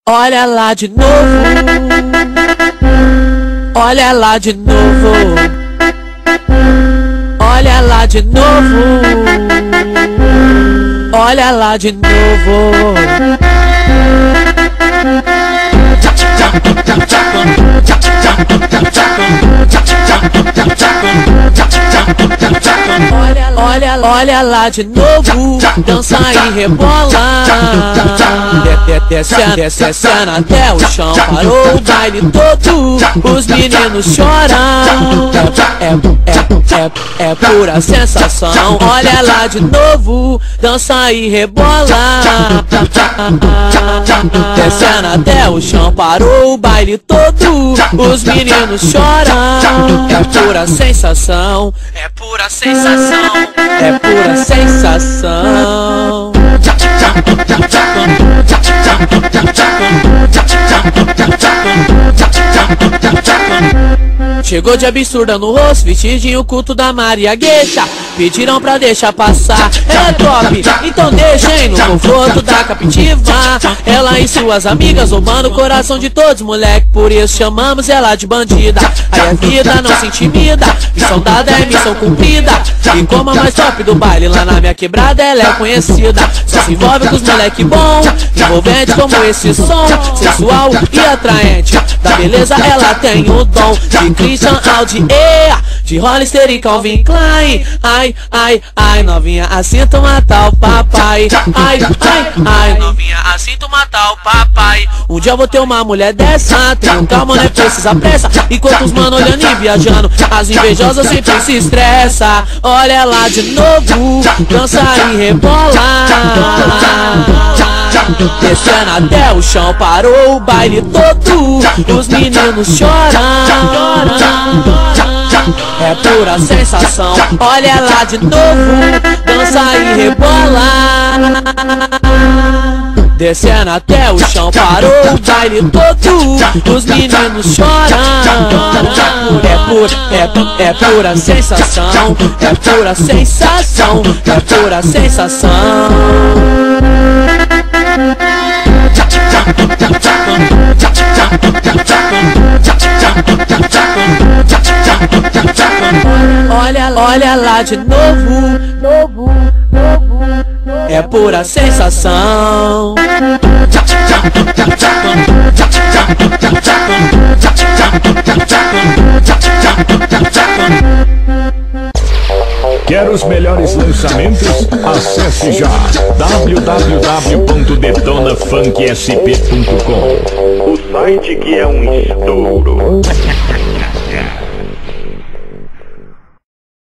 Olha lá de novo, olha lá de novo, olha lá de novo, olha lá de novo. Olha lá de novo, dança e rebola, descendo até o chão, parou o baile todo, os meninos choram, é pura sensação. Olha lá de novo, dança e rebola, descendo até o chão, parou o baile todo, os meninos choram, é pura sensação, é pura sensação, é pura sensação. Chegou de absurda no rosto, vestidinho culto da Maria Gueixa. Pediram pra deixar passar, ela é top, então deixem no conforto da captiva. Ela e suas amigas roubando o coração de todos, moleque, por isso chamamos ela de bandida. Aí a vida não se intimida, missão dada é missão cumprida. E como a mais top do baile lá na minha quebrada, ela é conhecida. Só se envolve com os moleque bom, envolvente como esse som, sensual e atraente. Da beleza ela tem o dom de Christian Audi, de Hollister e Calvin Klein. Ai, ai, ai, novinha, assim tu matar o papai. Ai, ai, ai, novinha, assim tu matar o papai. Um dia eu vou ter uma mulher dessa, tenho calma, não é precisa pressa. Enquanto os mano olhando e viajando, as invejosas sempre se estressa. Olha lá de novo, dança e rebola, descendo até o chão, parou o baile todo, os meninos choram, é pura sensação. Olha lá de novo, dança e rebola, descendo até o chão, parou o baile todo, os meninos choram, é pura sensação, é pura sensação, é pura sensação. Olha lá de novo, é pura sensação. Quer os melhores lançamentos? Acesse já www.detonafunksp.com, o site que é um estouro.